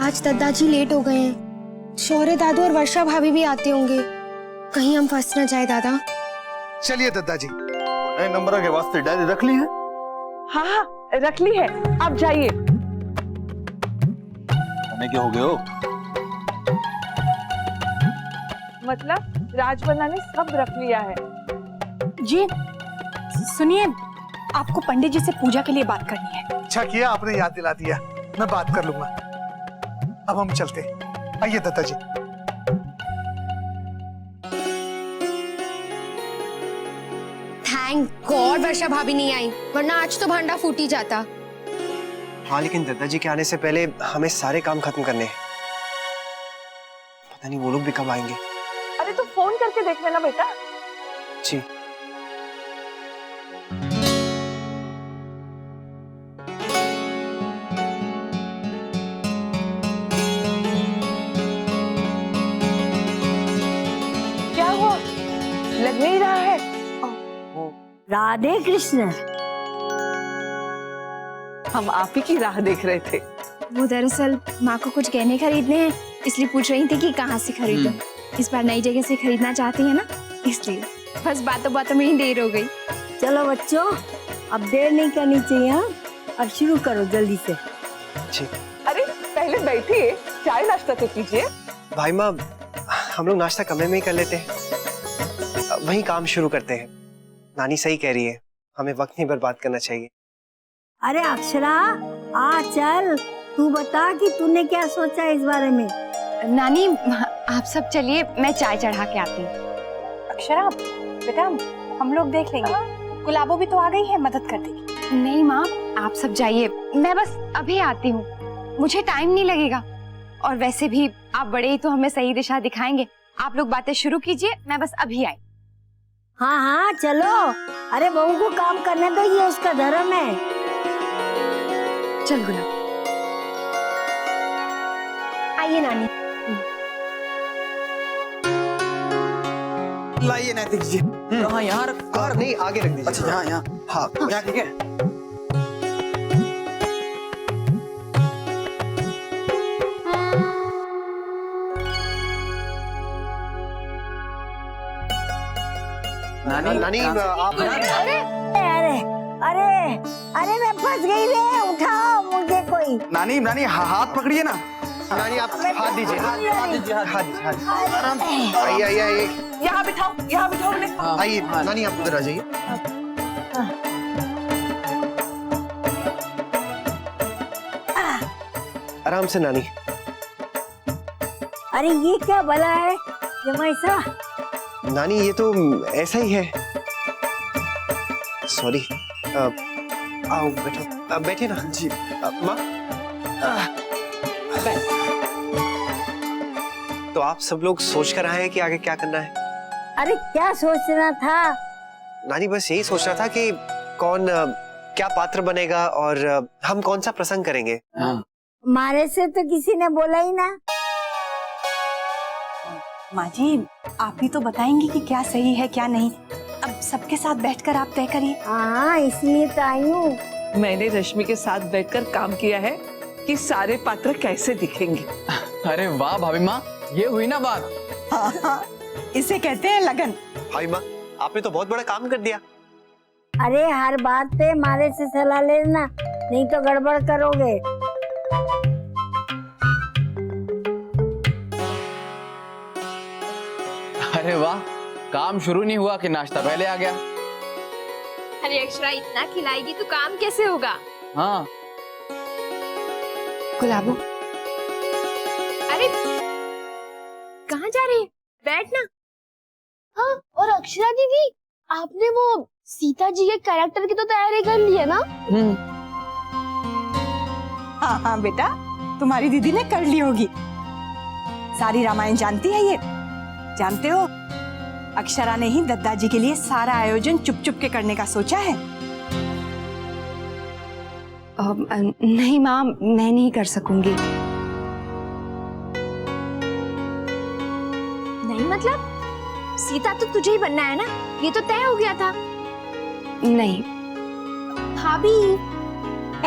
आज दादाजी लेट हो गए हैं। शौर्य दादू और वर्षा भाभी भी आते होंगे, कहीं हम फंस न जाए दादा। चलिए दादाजी, नए नंबर के वास्ते डायरी रख ली है? हाँ हाँ रख ली है, आप जाइए। हमें क्या हो गए हो? मतलब राजबन्ना ने सब रख लिया है। जी सुनिए, आपको पंडित जी से पूजा के लिए बात करनी है। अच्छा किया आपने याद दिला दिया, मैं बात कर लूंगा। अब हम चलते, आइए दादाजी। थैंक गॉड वर्षा भाभी नहीं आई, वरना आज तो भांडा फूट ही जाता। हाँ लेकिन दादाजी के आने से पहले हमें सारे काम खत्म करने हैं। पता नहीं वो लोग भी कब आएंगे। अरे तो फोन करके देख लेना बेटा। जी। क्या हुआ, लग नहीं रहा है? राधे कृष्ण। हम आप ही की राह देख रहे थे। वो दरअसल माँ को कुछ गहने खरीदने हैं, इसलिए पूछ रही थी कि कहाँ से खरीदूं। इस बार नई जगह से खरीदना चाहती है ना, इसलिए बस बातों बातों में ही देर हो गई। चलो बच्चों, अब देर नहीं करनी चाहिए। हाँ, अब शुरू करो जल्दी से। जी। अरे पहले बैठिए, चाय नाश्ता तो कीजिए। भाई माँ, हम लोग नाश्ता कमरे में ही कर लेते हैं, वहीं काम शुरू करते हैं। नानी सही कह रही है, हमें वक्त नहीं बर्बाद करना चाहिए। अरे अक्षरा, आ चल, तू बता कि तूने क्या सोचा इस बारे में। नानी आप सब चलिए, मैं चाय चढ़ा के आती हूँ। अक्षरा बेटा, हम लोग देख लेंगे। गुलाबो भी तो आ गई है, मदद कर देगी। नहीं माँ, आप सब जाइए, मैं बस अभी आती हूँ, मुझे टाइम नहीं लगेगा। और वैसे भी आप बड़े ही तो हमें सही दिशा दिखाएंगे। आप लोग बातें शुरू कीजिए, मैं बस अभी आई। हाँ हाँ चलो, अरे बहू को काम करने दो, ये उसका धर्म है। चल गुलाब। आइए नानी। लाइए नैतिक जी। हाँ यहाँ रख। नहीं, आगे रख दीजिए। अच्छा यहाँ। हाँ यहाँ ठीक है। नानी आप। अरे अरे अरे अरे मैं फंस गई रे, उठाओ मुझे कोई। नानी नानी हाथ पकड़िए ना। नानी आप हाथ दीजिए, हाथ दीजिए, हाथ दीजिए। आराम। आइए आइए आइए यहाँ बिठाओ, यहाँ बिठाओ उन्हें। आइए। नानी आप उधर आ जाइए। आराम से नानी। अरे ये क्या भला है जमाईसा? नानी ये तो ऐसा ही है। सॉरी। आओ बैठो, बैठे ना। जी माँ। तो आप सब लोग सोच कर आए हैं कि आगे क्या करना है? अरे क्या सोचना था? नानी बस यही सोच रहा था कि कौन क्या पात्र बनेगा और हम कौन सा प्रसंग करेंगे। मारे से तो किसी ने बोला ही ना। माँ जी, आप ही तो बताएंगी कि क्या सही है क्या नहीं। अब सबके साथ बैठकर आप तय करिए। हाँ इसलिए तो आई हूँ। मैंने रश्मि के साथ बैठकर काम किया है कि सारे पात्र कैसे दिखेंगे। अरे वाह भाभी माँ, ये हुई ना बात। हाँ, इसे कहते हैं लगन। भाई माँ, आपने तो बहुत बड़ा काम कर दिया। अरे हर बात पे मारे से सलाह लेना, नहीं तो गड़बड़ करोगे। अरे वाह, काम शुरू नहीं हुआ कि नाश्ता पहले आ गया। अरे अक्षरा इतना खिलाएगी तो काम कैसे होगा? हाँ गुलाबो, अरे कहाँ जा रही है? बैठना। हाँ, और अक्षरा दीदी, आपने वो सीता जी के कैरेक्टर की तो तैयारी कर ली है ना? हाँ हाँ बेटा, तुम्हारी दीदी ने कर ली होगी। सारी रामायण जानती है ये। जानते हो, अक्षरा ने ही दद्दा जी के लिए सारा आयोजन चुप चुप के करने का सोचा है। नहीं माँ, मैं नहीं कर सकूंगी। नहीं मतलब सीता तो तुझे ही बनना है ना, ये तो तय हो गया था। नहीं भाभी,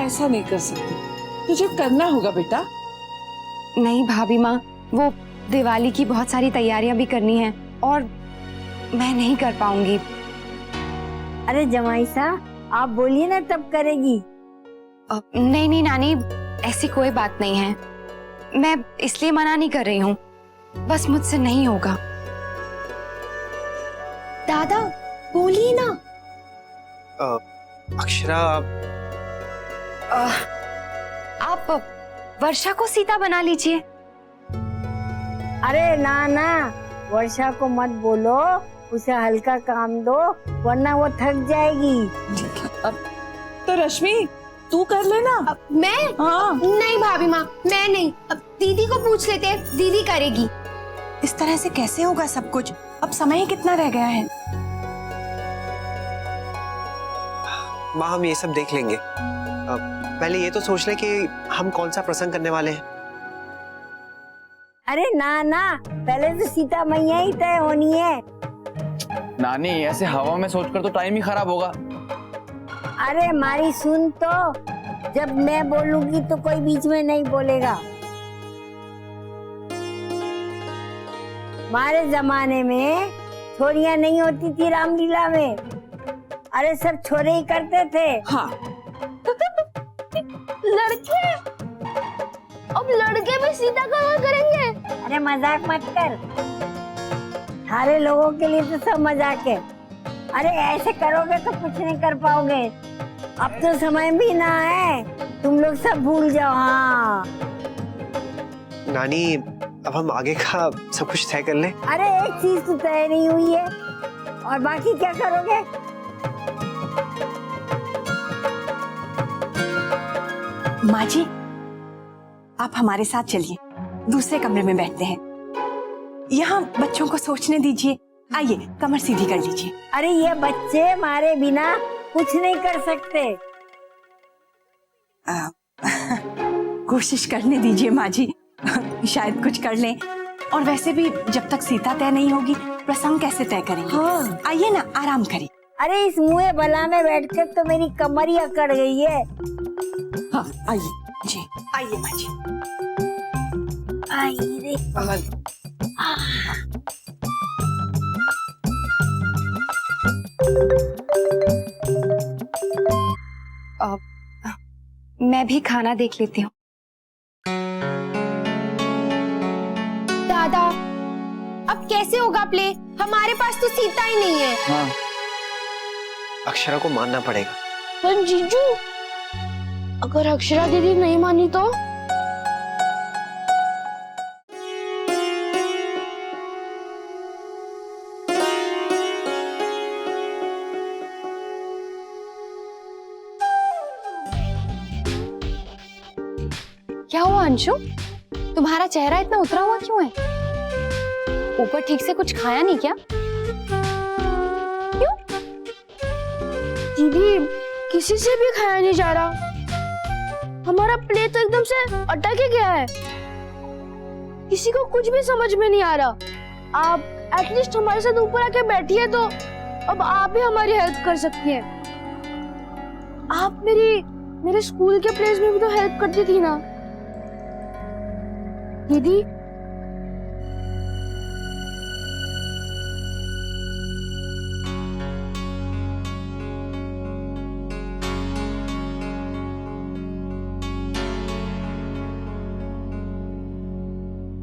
ऐसा नहीं कर सकती, तुझे करना होगा बेटा। नहीं भाभी माँ, वो दिवाली की बहुत सारी तैयारियां भी करनी है और मैं नहीं कर पाऊंगी। अरे जमाई सा, आप बोलिए ना तब करेगी। नहीं नहीं नानी, ऐसी कोई बात नहीं है। मैं इसलिए मना नहीं कर रही हूँ, बस मुझसे नहीं होगा। दादा बोलिए ना। अक्षरा, आप वर्षा को सीता बना लीजिए। अरे ना ना, वर्षा को मत बोलो, उसे हल्का काम दो वरना वो थक जाएगी। तो रश्मि तू कर लेना। मैं? हाँ। नहीं भाभी माँ, मैं नहीं। अब दीदी को पूछ लेते हैं, दीदी करेगी। इस तरह से कैसे होगा सब कुछ? अब समय ही कितना रह गया है। माँ हम ये सब देख लेंगे। पहले ये तो सोच ले कि हम कौन सा प्रसंग करने वाले हैं। अरे ना ना, पहले तो सीता मैया ही तय होनी है। नानी ऐसे हवा में सोचकर तो टाइम ही खराब होगा। अरे हमारी सुन तो, जब मैं बोलूंगी तो कोई बीच में नहीं बोलेगा। हमारे जमाने में छोरियां नहीं होती थी रामलीला में। अरे सब छोरे ही करते थे। हाँ। लड़के? अब लड़के भी सीता का क्या करेंगे? अरे मजाक मत कर, सारे लोगों के लिए तो सब मजाक है। अरे ऐसे करोगे तो कुछ नहीं कर पाओगे। अब तो समय भी ना है, तुम लोग सब भूल जाओ। हाँ नानी, अब हम आगे का सब कुछ तय कर ले। अरे एक चीज तो तय नहीं हुई है, और बाकी क्या करोगे? माँ जी, आप हमारे साथ चलिए, दूसरे कमरे में बैठते हैं। यहाँ बच्चों को सोचने दीजिए। आइए, कमर सीधी कर लीजिए। अरे ये बच्चे हमारे बिना कुछ नहीं कर सकते। कोशिश करने दीजिए माँ जी, शायद कुछ कर लें। और वैसे भी जब तक सीता तय नहीं होगी, प्रसंग कैसे तय करेंगे? हाँ। आइए ना, आराम करिए। अरे इस मुँह भला में बैठकर तो मेरी कमर ही अकड़ गई है। हाँ आइए जी, आइए माँ जी। आई रे कमल। मैं भी खाना देख लेती हूँ। दादा अब कैसे होगा प्ले? हमारे पास तो सीता ही नहीं है। हाँ। अक्षरा को मानना पड़ेगा। पर जीजू, अगर अक्षरा दीदी नहीं मानी तो? क्या हुआ अंशु, तुम्हारा चेहरा इतना उतरा हुआ क्यों है? ऊपर ठीक से कुछ खाया नहीं क्या? क्यों? दीदी किसी से भी खाया नहीं जा रहा। हमारा प्ले तो एकदम से अटक ही गया है, किसी को कुछ भी समझ में नहीं आ रहा। आप एटलीस्ट हमारे साथ ऊपर आके बैठिए तो अब आप ही हमारी हेल्प कर सकती हैं। आप मेरे स्कूल के प्लेस में भी तो हेल्प करती थी ना दीदी।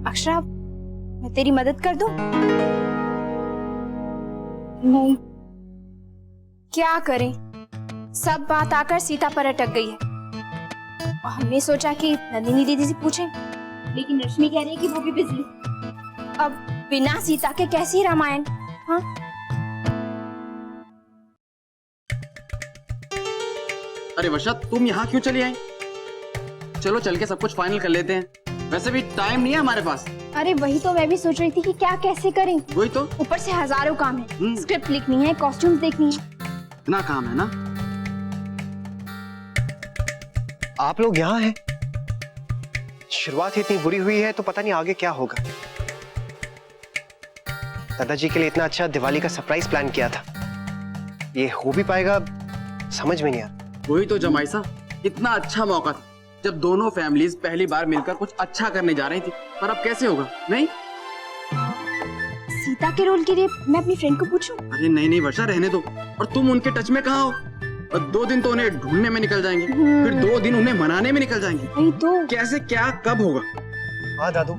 अक्षरा, मैं तेरी मदद कर दूं? नहीं। क्या करें, सब बात आकर सीता पर अटक गई है। और हमने सोचा कि नंदिनी दीदी से पूछें, लेकिन रश्मि कह रही है कि वो भी बिजी। अब बिना सीता के कैसी रामायण? हाँ? अरे वर्षा, तुम यहाँ क्यों चली आई? चलो चल के सब कुछ फाइनल कर लेते हैं, वैसे भी टाइम नहीं है हमारे पास। अरे वही तो मैं भी सोच रही थी कि क्या कैसे करें। वही तो, ऊपर से हजारों काम है, स्क्रिप्ट लिखनी है, कॉस्ट्यूम्स देखनी है। इतना काम है ना। आप लोग यहाँ हैं? शुरुआत ही इतनी बुरी हुई है तो पता नहीं आगे क्या होगा। दादाजी के लिए इतना अच्छा दिवाली का सरप्राइज प्लान किया था, ये हो भी पाएगा समझ में नहीं आ रहा। वही तो जमाई साहब, इतना अच्छा मौका था, जब दोनों फैमिलीज पहली बार मिलकर कुछ अच्छा करने जा रही थी, पर अब कैसे होगा? नहीं सीता के रोल के लिए मैं अपनी फ्रेंड को पूछूं? अरे नहीं नहीं वर्षा, रहने दो। और तुम उनके टच में कहाँ हो? और 2 दिन तो उन्हें ढूंढने में निकल जाएंगे, फिर 2 दिन उन्हें मनाने में निकल जाएंगे। वही तो। कैसे, क्या, कब होगा? हाँ दादू,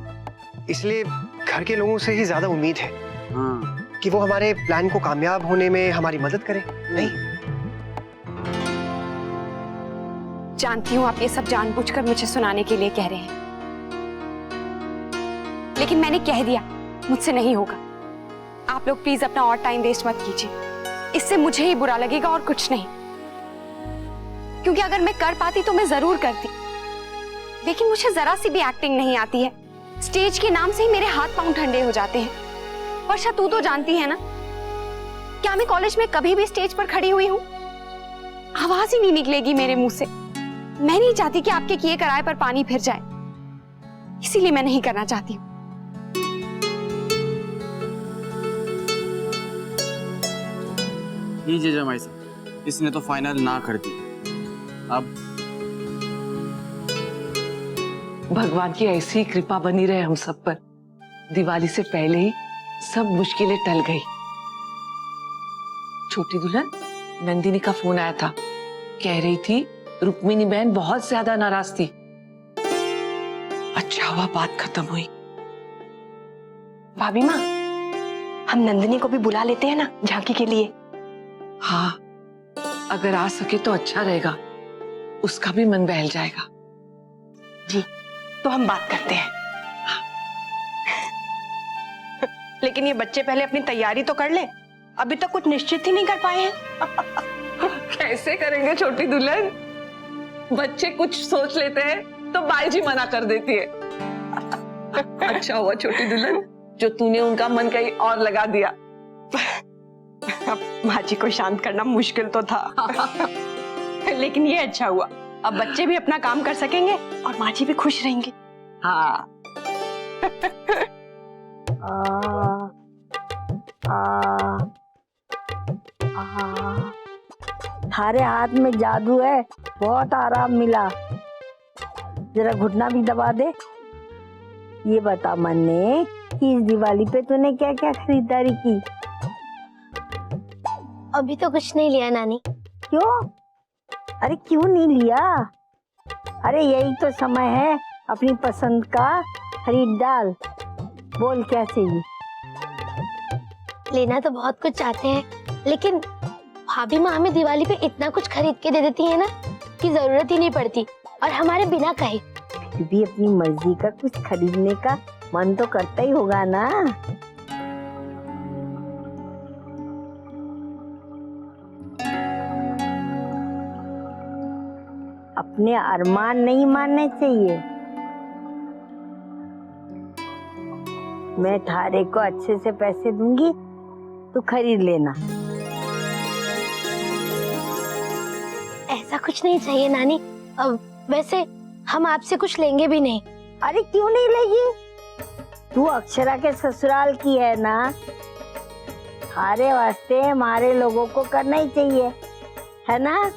इसलिए घर के लोगों से ही ज्यादा उम्मीद है हाँ, कि वो हमारे प्लान को कामयाब होने में हमारी मदद करें। नहीं, जानती हूँ आप ये सब जानबूझकर मुझे सुनाने के लिए कह रहे हैं, लेकिन मैंने कह दिया मुझसे नहीं होगा। आप लोग प्लीज अपना और टाइम वेस्ट मत कीजिए, इससे मुझे ही बुरा लगेगा और कुछ नहीं। क्योंकि अगर मैं कर पाती तो मैं जरूर करती, लेकिन मुझे जरा सी भी एक्टिंग नहीं आती है। स्टेज के नाम से ही मेरे हाथ पांव ठंडे हो जाते हैं। वर्षा तू तो जानती है ना, क्या मैं कॉलेज में कभी भी स्टेज पर खड़ी हुई हूँ? आवाज ही नहीं निकलेगी मेरे मुंह से। मैं नहीं चाहती कि आपके किए कराए पर पानी फिर जाए, इसीलिए मैं नहीं करना चाहती हूँ। लीजिए जमाई साहब, इसने तो फाइनल ना कर दी। अब भगवान की ऐसी कृपा बनी रहे हम सब पर। दिवाली से पहले ही सब मुश्किलें टल गई। छोटी दुल्हन, नंदिनी का फोन आया था, कह रही थी रुक्मिणी बहन बहुत ज्यादा नाराज थी। अच्छा हुआ बात खत्म हुई। भाभी माँ, हम नंदिनी को भी बुला लेते हैं ना झांकी के लिए। हाँ, अगर आ सके तो अच्छा रहेगा, उसका भी मन बहल जाएगा। जी, तो हम बात करते हैं। लेकिन ये बच्चे पहले अपनी तैयारी तो कर ले, अभी तक कुछ निश्चित ही नहीं कर पाए हैं। कैसे करेंगे छोटी दुल्हन? बच्चे कुछ सोच लेते हैं तो बाई जी मना कर देती है। अच्छा हुआ छोटी दुल्हन जो तूने उनका मन कहीं और लगा दिया। अब माँ जी को शांत करना मुश्किल तो था, लेकिन ये अच्छा हुआ, अब बच्चे भी अपना काम कर सकेंगे और माँ जी भी खुश रहेंगी। हाँ, थारे हाथ में जादू है, बहुत आराम मिला। जरा घुटना भी दबा दे। ये बता मन्ने कि इस दिवाली पे तूने क्या क्या खरीदारी की? अभी तो कुछ नहीं लिया नानी। क्यों? अरे क्यों नहीं लिया? अरे यही तो समय है, अपनी पसंद का खरीद डाल। बोल क्या चाहिए? लेना तो बहुत कुछ चाहते हैं, लेकिन भाभी माँ हमें दिवाली पे इतना कुछ खरीद के दे देती है ना कि जरूरत ही नहीं पड़ती, और हमारे बिना कहे। फिर भी अपनी मर्जी का कुछ खरीदने का मन तो करता ही होगा ना। अपने अरमान नहीं मानने चाहिए। मैं थारे को अच्छे से पैसे दूंगी, तू खरीद लेना। ऐसा कुछ नहीं चाहिए नानी। अब वैसे हम आपसे कुछ लेंगे भी नहीं। अरे क्यों नहीं लेगी? तू अक्षरा के ससुराल की है ना, थारे वास्ते हमारे लोगों को करना ही चाहिए, है ना?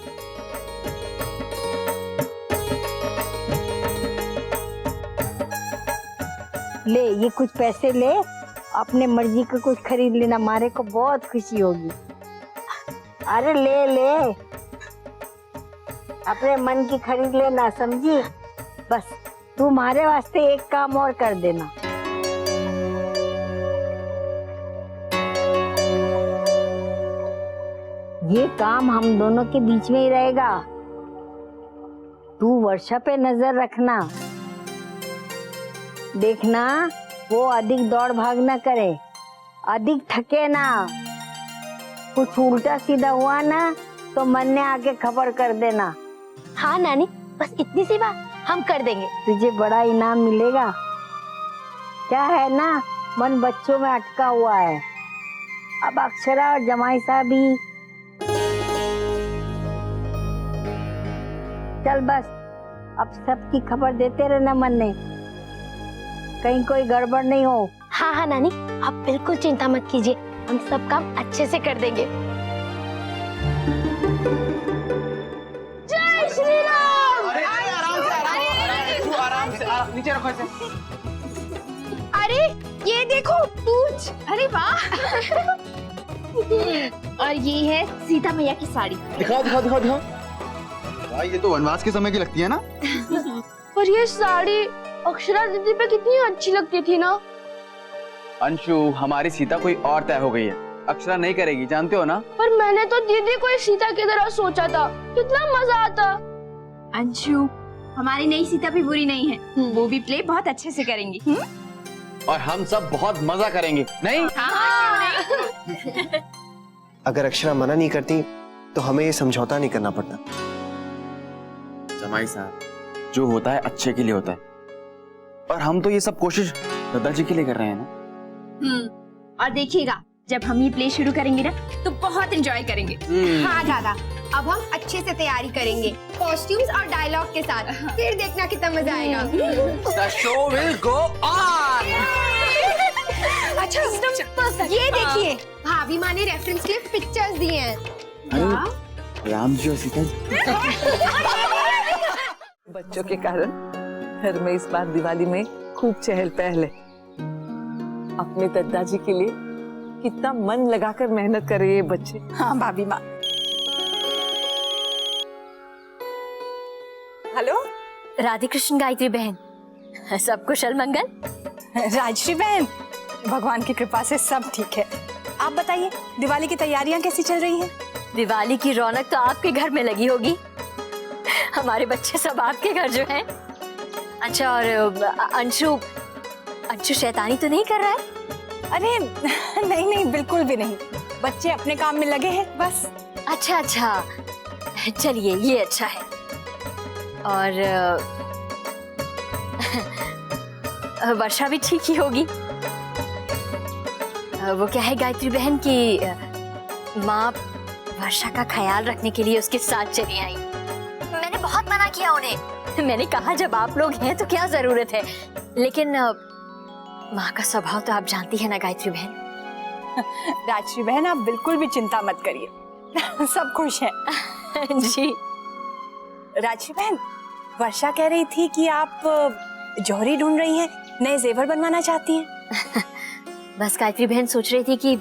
ले ये कुछ पैसे ले, अपने मर्जी का कुछ खरीद लेना, मारे को बहुत खुशी होगी। अरे ले ले, अपने मन की खरीद लेना, समझी? बस तू हमारे वास्ते एक काम और कर देना। ये काम हम दोनों के बीच में ही रहेगा। तू वर्षा पे नजर रखना, देखना वो अधिक दौड़ भाग ना करे, अधिक थके ना। कुछ उल्टा सीधा हुआ ना तो मन ने आके खबर कर देना। हाँ नानी, बस इतनी सी बात हम कर देंगे। तुझे बड़ा इनाम मिलेगा। क्या है ना, मन बच्चों में अटका हुआ है। अब अक्षरा और जमाई साहब भी। चल बस, अब सबकी खबर देते रहना मन ने, कहीं कोई गड़बड़ नहीं हो। हाँ हाँ नानी, आप बिल्कुल चिंता मत कीजिए, हम सब काम अच्छे से कर देंगे। जय श्री राम। अरे आराम से, नीचे रखो इसे। अरे ये देखो पूछ, अरे वाह। और ये है सीता मैया की साड़ी। दिखाओ दिखाओ दिखाओ दिखाओ। भाई ये तो वनवास के समय की लगती है ना। पर ये साड़ी अक्षरा दीदी पे कितनी अच्छी लगती थी ना। अंशु, हमारी सीता कोई और तय हो गई है, अक्षरा नहीं करेगी, जानते हो ना। पर मैंने तो दीदी को इस सीता की तरह सोचा था, कितना मजा आता। अंशु, हमारी नई सीता भी बुरी नहीं है, वो भी प्ले बहुत अच्छे से करेंगी। और हम सब बहुत मजा करेंगे, नहीं? अगर अक्षरा मना नहीं करती तो हमें ये समझौता नहीं करना पड़ता। जमाई साहब, जो होता है अच्छे के लिए होता है, और हम तो ये सब कोशिश दादाजी के लिए कर रहे हैं ना। और देखिएगा, जब हम ये प्ले शुरू करेंगे ना तो बहुत एंजॉय करेंगे। हाँ दादा, अब हम अच्छे से तैयारी करेंगे, कॉस्ट्यूम्स और डायलॉग के साथ। फिर देखना कितना मजा आएगा। The show will go on. अच्छा, ये देखिए, भाभी माँ ने रेफरेंस के लिए पिक्चर्स दिए हैं। राम जी और सीता जी। बच्चों के कारण घर में इस बार दिवाली में खूब चहल पहल है। अपने दादाजी के लिए कितना मन लगाकर मेहनत कर रहे ये बच्चे। हाँ भाभी माँ। हेलो राधे कृष्ण गायत्री बहन, सब कुशल मंगल? राजश्री बहन, भगवान की कृपा से सब ठीक है। आप बताइए, दिवाली की तैयारियां कैसी चल रही हैं? दिवाली की रौनक तो आपके घर में लगी होगी, हमारे बच्चे सब आपके घर जो हैं। अच्छा, और अंशु शैतानी तो नहीं कर रहा है? अरे नहीं नहीं, बिल्कुल भी नहीं, बच्चे अपने काम में लगे हैं बस। अच्छा, चलिए ये अच्छा है। और वर्षा भी ठीक ही होगी। वो क्या है गायत्री बहन की माँ वर्षा का ख्याल रखने के लिए उसके साथ चली आई। मैंने बहुत मना किया उन्हें, मैंने कहा जब आप लोग हैं तो क्या जरूरत है, लेकिन माँ का स्वभाव तो आप जानती है ना गायत्री बहन। राजश्री बहन, आप बिल्कुल भी चिंता मत करिए, सब खुश हैं। जी राजश्री बहन, वर्षा कह रही थी कि आप जौहरी ढूंढ रही हैं, नए जेवर बनवाना चाहती हैं। बस गायत्री बहन सोच रही थी कि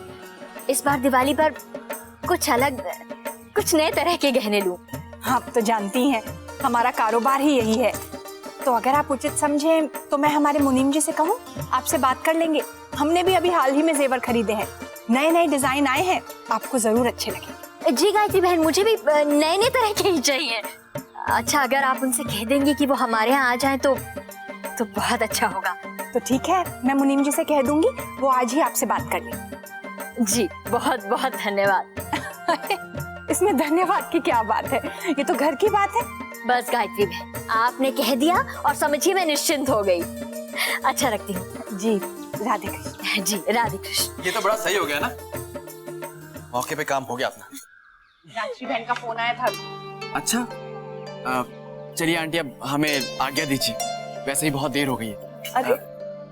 इस बार दिवाली पर कुछ अलग, कुछ नए तरह के गहने लूं। आप तो जानती हैं हमारा कारोबार ही यही है, तो अगर आप उचित समझें तो मैं हमारे मुनीम जी से कहूँ, आपसे बात कर लेंगे। हमने भी अभी हाल ही में जेवर खरीदे हैं, नए नए डिजाइन आए हैं, आपको जरूर अच्छे लगेंगे। जी गायत्री बहन, मुझे भी नए नए तरह के ही चाहिए। अच्छा, अगर आप उनसे कह देंगी कि वो हमारे यहाँ आ जाएं तो बहुत अच्छा होगा। तो ठीक है, मैं मुनीम जी से कह दूंगी, वो आज ही आपसे बात कर लेंगे। जी बहुत बहुत धन्यवाद। इसमें धन्यवाद की क्या बात है, ये तो घर की बात है। बस गायत्री बहन, आपने कह दिया और समझिए मैं निश्चिंत हो गई। अच्छा, रखती हूँ। जी राधे कृष्ण। जी राधे कृष्ण। ये तो बड़ा सही हो गया ना, मौके पे काम हो गया अपना। राजश्री बहन का फोन आया था। अच्छा, चलिए आंटी, अब हमें आज्ञा दीजिए, वैसे ही बहुत देर हो गई है। अरे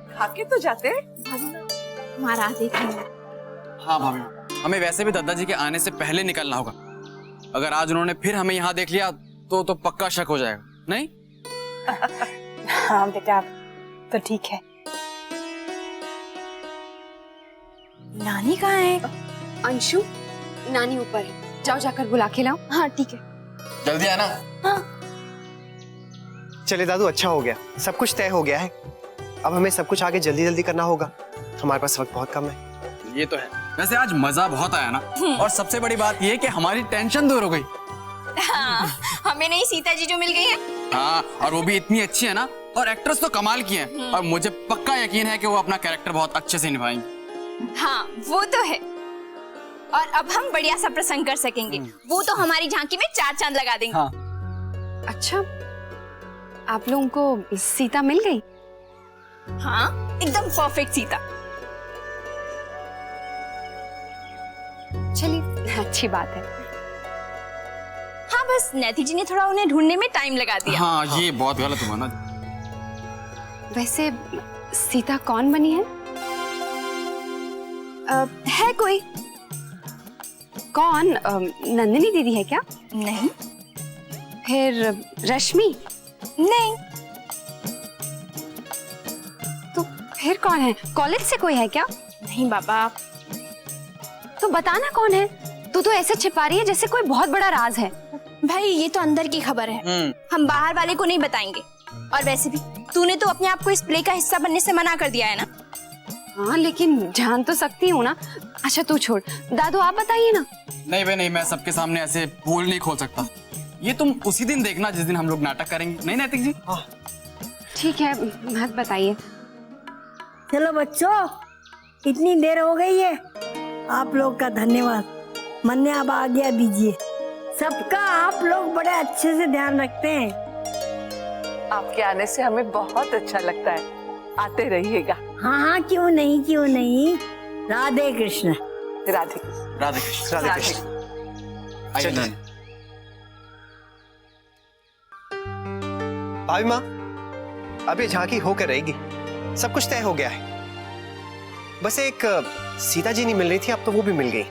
खाके तो जाते। हमारा देखेंगे। हाँ भाभी, हमें वैसे भी दादाजी के आने से पहले निकलना होगा। अगर आज उन्होंने फिर हमें यहाँ देख लिया तो पक्का शक हो जाएगा, नहीं? हाँ बेटा, तो ठीक है। नानी कहाँ है? अंशु, नानी ऊपर है, जाओ जाकर बुला के लाओ। हाँ ठीक है। जल्दी आना। चले दादू, अच्छा हो गया, सब कुछ तय हो गया है। अब हमें सब कुछ आगे जल्दी जल्दी करना होगा, हमारे पास वक्त बहुत कम है। ये तो है। वैसे आज मजा बहुत आया ना, और सबसे बड़ी बात ये कि हमारी टेंशन दूर हो गई। हाँ, हमें नई सीता जी जो मिल गई है। हाँ, और वो भी इतनी अच्छी है ना, और एक्ट्रेस तो कमाल की है, और मुझे पक्का यकीन है कि वो अपना कैरेक्टर बहुत अच्छे से निभाएंगी। हाँ, वो तो है। और अब हम बढ़िया सा प्रसंग कर सकेंगे, वो तो हमारी झांकी में 4 चांद लगा देंगे। हाँ। अच्छा, आप लोगों को सीता मिल गई? हाँ, एकदम परफेक्ट सीता। चलिए, अच्छी बात है। हाँ, बस नैथी जी ने थोड़ा उन्हें ढूंढने में टाइम लगा दिया। हाँ, ये बहुत गलत हुआ ना। वैसे सीता कौन बनी है? है कोई? कौन? नंदिनी दीदी है क्या? नहीं। फिर रश्मि? नहीं। फिर कौन है? कॉलेज से कोई है क्या? नहीं बाबा, तो बताना कौन है। तू तो ऐसे छिपा रही है जैसे कोई बहुत बड़ा राज है। भाई ये तो अंदर की खबर है, हम बाहर वाले को नहीं बताएंगे। और वैसे भी तूने तो अपने आप को इस प्ले का हिस्सा बनने से मना कर दिया है ना। हाँ लेकिन जान तो सकती हूँ ना। अच्छा तू छोड़, दादू आप बताइए ना। नहीं भाई नहीं, मैं सबके सामने ऐसे पोल नहीं खोल सकता। ये तुम उसी दिन देखना जिस दिन हम लोग नाटक करेंगे, नहीं नैतिक जी? ठीक है, मत बताइए। चलो बच्चों, इतनी देर हो गई है, आप लोग का धन्यवाद। मन ने अब आज्ञा दीजिए। सबका आप लोग बड़े अच्छे से ध्यान रखते हैं। आपके आने से हमें बहुत अच्छा लगता है, आते रहिएगा। हाँ हाँ, क्यों नहीं क्यों नहीं। राधे कृष्ण। राधे कृष्ण। राधे कृष्ण। राधे कृष्ण। आइए चलिए। ना। भाभी माँ, अब ये झांकी होकर रहेगी। सब कुछ तय हो गया है। बस एक सीता जी नहीं मिल रही थी, अब तो वो भी मिल गई।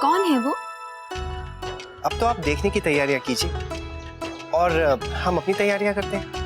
कौन है वो? अब तो आप देखने की तैयारियां कीजिए और हम अपनी तैयारियां करते हैं।